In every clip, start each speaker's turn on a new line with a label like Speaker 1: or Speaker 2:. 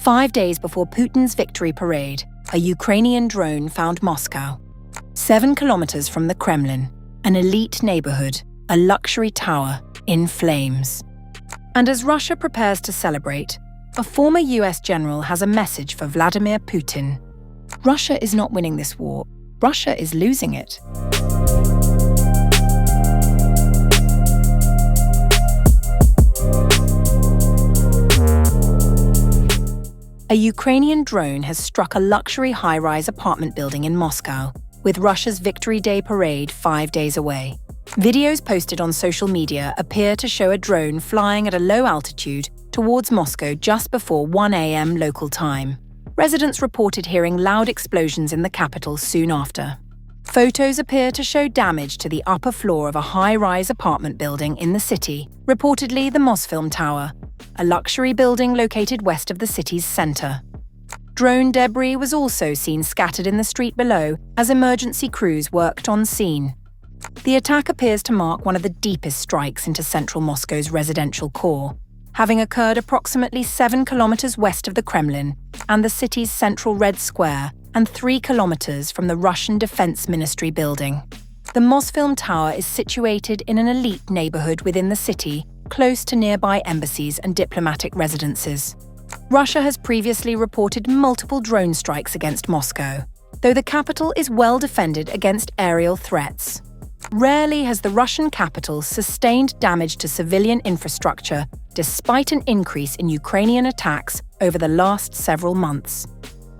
Speaker 1: 5 days before Putin's victory parade, a Ukrainian drone found Moscow. 7 kilometers from the Kremlin, an elite neighborhood, a luxury tower, in flames. And as Russia prepares to celebrate, a former US general has a message for Vladimir Putin. Russia is not winning this war. Russia is losing it. A Ukrainian drone has struck a luxury high-rise apartment building in Moscow, with Russia's Victory Day parade 5 days away. Videos posted on social media appear to show a drone flying at a low altitude towards Moscow just before 1 a.m. local time. Residents reported hearing loud explosions in the capital soon after. Photos appear to show damage to the upper floor of a high-rise apartment building in the city, reportedly the Mosfilm Tower, a luxury building located west of the city's center. Drone debris was also seen scattered in the street below as emergency crews worked on scene. The attack appears to mark one of the deepest strikes into central Moscow's residential core, having occurred approximately 7 kilometers west of the Kremlin and the city's central Red Square and 3 kilometers from the Russian Defense Ministry building. The Mosfilm Tower is situated in an elite neighborhood within the city, close to nearby embassies and diplomatic residences. Russia has previously reported multiple drone strikes against Moscow, though the capital is well defended against aerial threats. Rarely has the Russian capital sustained damage to civilian infrastructure despite an increase in Ukrainian attacks over the last several months.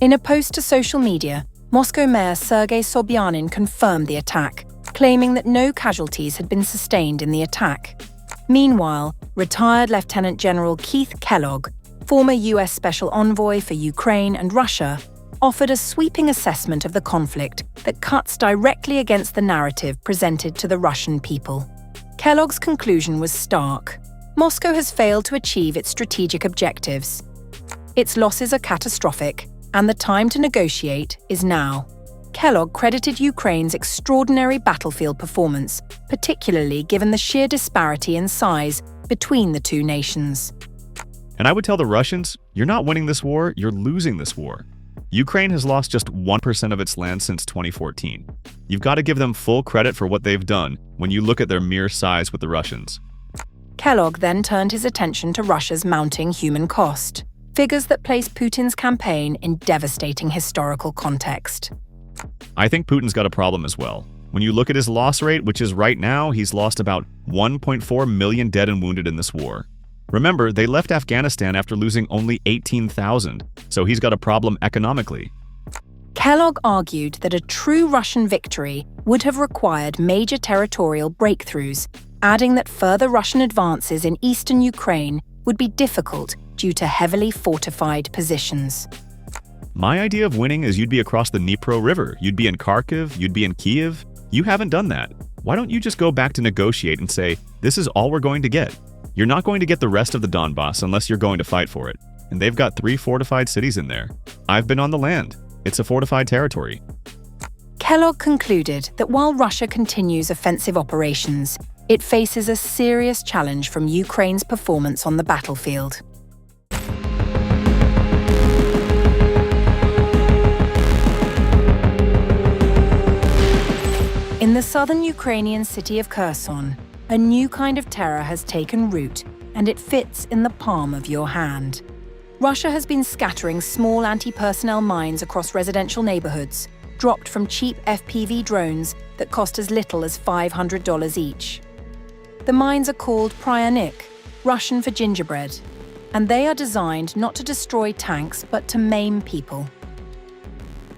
Speaker 1: In a post to social media, Moscow Mayor Sergei Sobyanin confirmed the attack, claiming that no casualties had been sustained in the attack. Meanwhile, retired Lieutenant General Keith Kellogg, former US Special Envoy for Ukraine and Russia, offered a sweeping assessment of the conflict that cuts directly against the narrative presented to the Russian people. Kellogg's conclusion was stark. Moscow has failed to achieve its strategic objectives. Its losses are catastrophic, and the time to negotiate is now. Kellogg credited Ukraine's extraordinary battlefield performance, particularly given the sheer disparity in size between the two nations.
Speaker 2: And I would tell the Russians, you're not winning this war, you're losing this war. Ukraine has lost just 1% of its land since 2014. You've got to give them full credit for what they've done when you look at their mere size with the Russians.
Speaker 1: Kellogg then turned his attention to Russia's mounting human cost, figures that place Putin's campaign in devastating historical context.
Speaker 2: I think Putin's got a problem as well. When you look at his loss rate, which is right now, he's lost about 1.4 million dead and wounded in this war. Remember, they left Afghanistan after losing only 18,000, so he's got a problem economically.
Speaker 1: Kellogg argued that a true Russian victory would have required major territorial breakthroughs, adding that further Russian advances in eastern Ukraine would be difficult due to heavily fortified positions.
Speaker 2: My idea of winning is you'd be across the Dnipro River, you'd be in Kharkiv, you'd be in Kiev. You haven't done that. Why don't you just go back to negotiate and say, this is all we're going to get? You're not going to get the rest of the Donbass unless you're going to fight for it. And they've got 3 fortified cities in there. I've been on the land. It's a fortified territory.
Speaker 1: Kellogg concluded that while Russia continues offensive operations, it faces a serious challenge from Ukraine's performance on the battlefield. In the southern Ukrainian city of Kherson, a new kind of terror has taken root, and it fits in the palm of your hand. Russia has been scattering small anti-personnel mines across residential neighborhoods, dropped from cheap FPV drones that cost as little as $500 each. The mines are called pryanik, Russian for gingerbread, and they are designed not to destroy tanks but to maim people.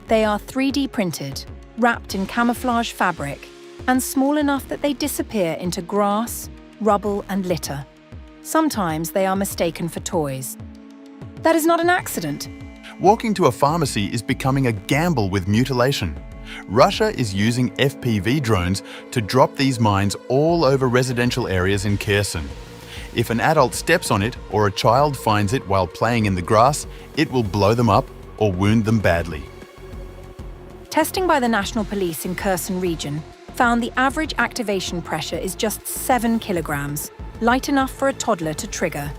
Speaker 1: They are 3D printed, wrapped in camouflage fabric, and small enough that they disappear into grass, rubble, and litter. Sometimes they are mistaken for toys. That is not an accident.
Speaker 3: Walking to a pharmacy is becoming a gamble with mutilation. Russia is using FPV drones to drop these mines all over residential areas in Kherson. If an adult steps on it or a child finds it while playing in the grass, it will blow them up or wound them badly.
Speaker 1: Testing by the National Police in Kherson region found the average activation pressure is just 7 kilograms, light enough for a toddler to trigger.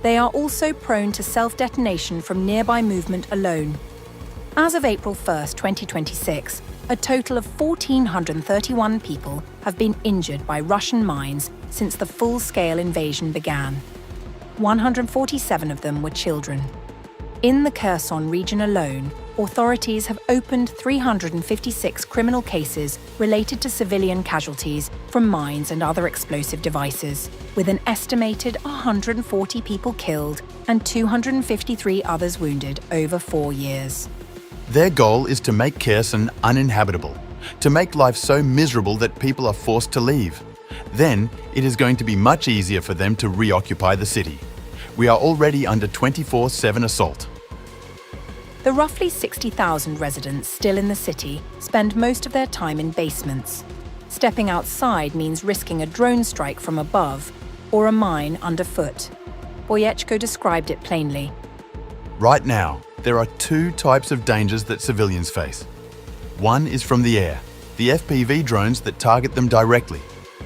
Speaker 1: They are also prone to self-detonation from nearby movement alone. As of April 1, 2026, a total of 1,431 people have been injured by Russian mines since the full-scale invasion began. 147 of them were children. In the Kherson region alone, authorities have opened 356 criminal cases related to civilian casualties from mines and other explosive devices, with an estimated 140 people killed and 253 others wounded over 4 years.
Speaker 3: Their goal is to make Kherson uninhabitable, to make life so miserable that people are forced to leave. Then, it is going to be much easier for them to reoccupy the city. We are already under 24/7 assault.
Speaker 1: The roughly 60,000 residents still in the city spend most of their time in basements. Stepping outside means risking a drone strike from above or a mine underfoot. Boyechko described it plainly.
Speaker 3: Right now, there are two types of dangers that civilians face. One is from the air, the FPV drones that target them directly.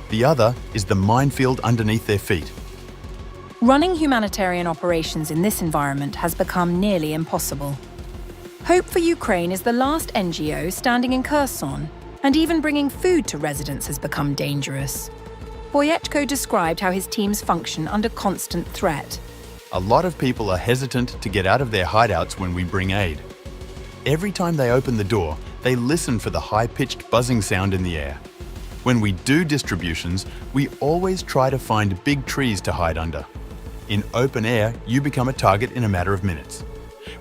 Speaker 3: The other is the minefield underneath their feet.
Speaker 1: Running humanitarian operations in this environment has become nearly impossible. Hope for Ukraine is the last NGO standing in Kherson, and even bringing food to residents has become dangerous. Boyechko described how his teams function under constant threat.
Speaker 3: A lot of people are hesitant to get out of their hideouts when we bring aid. Every time they open the door, they listen for the high-pitched buzzing sound in the air. When we do distributions, we always try to find big trees to hide under. In open air, you become a target in a matter of minutes.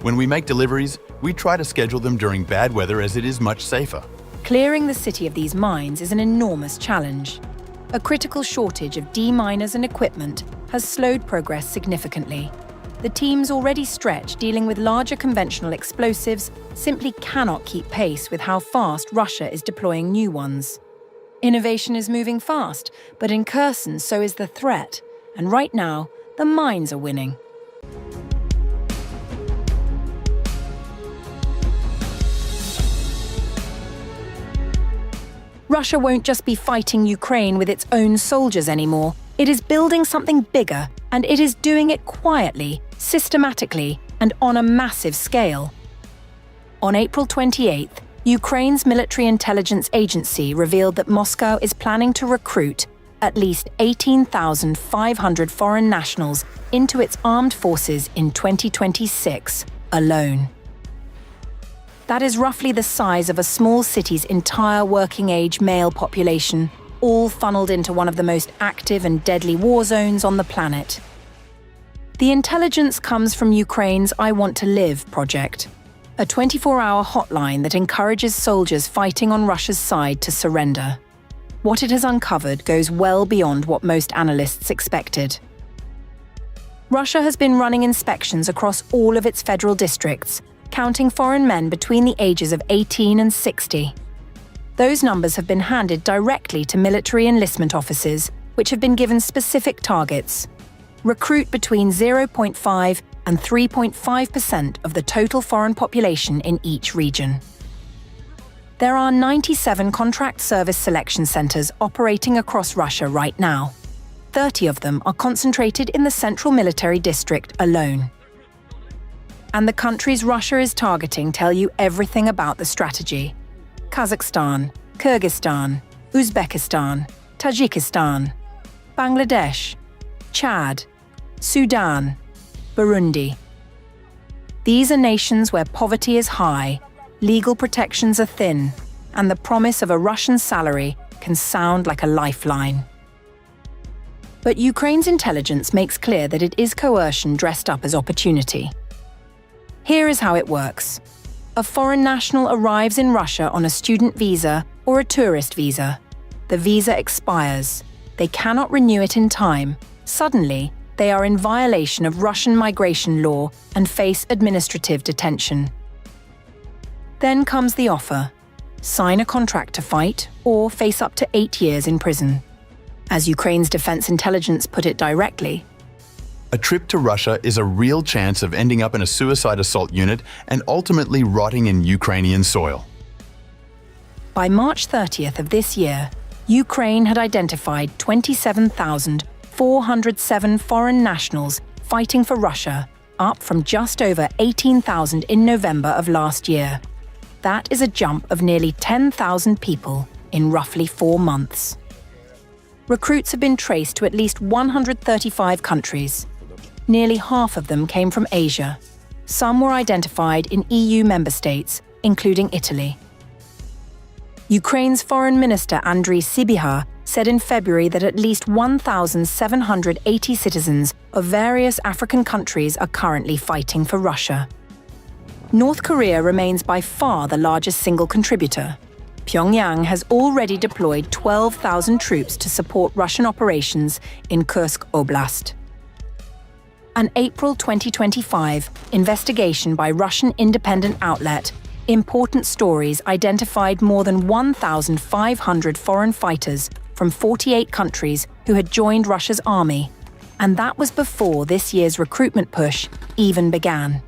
Speaker 3: When we make deliveries, we try to schedule them during bad weather as it is much safer.
Speaker 1: Clearing the city of these mines is an enormous challenge. A critical shortage of deminers and equipment has slowed progress significantly. The teams already stretched dealing with larger conventional explosives simply cannot keep pace with how fast Russia is deploying new ones. Innovation is moving fast, but in Kherson so is the threat, and right now, the mines are winning. Russia won't just be fighting Ukraine with its own soldiers anymore. It is building something bigger, and it is doing it quietly, systematically, and on a massive scale. On April 28th, Ukraine's military intelligence agency revealed that Moscow is planning to recruit at least 18,500 foreign nationals into its armed forces in 2026 alone. That is roughly the size of a small city's entire working-age male population, all funneled into one of the most active and deadly war zones on the planet. The intelligence comes from Ukraine's I Want to Live project, a 24-hour hotline that encourages soldiers fighting on Russia's side to surrender. What it has uncovered goes well beyond what most analysts expected. Russia has been running inspections across all of its federal districts, counting foreign men between the ages of 18 and 60. Those numbers have been handed directly to military enlistment offices, which have been given specific targets. Recruit between 0.5 and 3.5% of the total foreign population in each region. There are 97 contract service selection centers operating across Russia right now. 30 of them are concentrated in the central military district alone. And the countries Russia is targeting tell you everything about the strategy. Kazakhstan, Kyrgyzstan, Uzbekistan, Tajikistan, Bangladesh, Chad, Sudan, Burundi. These are nations where poverty is high, legal protections are thin, and the promise of a Russian salary can sound like a lifeline. But Ukraine's intelligence makes clear that it is coercion dressed up as opportunity. Here is how it works. A foreign national arrives in Russia on a student visa or a tourist visa. The visa expires. They cannot renew it in time. Suddenly, they are in violation of Russian migration law and face administrative detention. Then comes the offer. Sign a contract to fight or face up to 8 years in prison. As Ukraine's defense intelligence put it directly,
Speaker 3: a trip to Russia is a real chance of ending up in a suicide assault unit and ultimately rotting in Ukrainian soil.
Speaker 1: By March 30th of this year, Ukraine had identified 27,407 foreign nationals fighting for Russia, up from just over 18,000 in November of last year. That is a jump of nearly 10,000 people in roughly 4 months. Recruits have been traced to at least 135 countries. Nearly half of them came from Asia. Some were identified in EU member states, including Italy. Ukraine's Foreign Minister Andriy Sybiha said in February that at least 1,780 citizens of various African countries are currently fighting for Russia. North Korea remains by far the largest single contributor. Pyongyang has already deployed 12,000 troops to support Russian operations in Kursk Oblast. An April 2025 investigation by Russian independent outlet Important Stories identified more than 1,500 foreign fighters from 48 countries who had joined Russia's army, and that was before this year's recruitment push even began.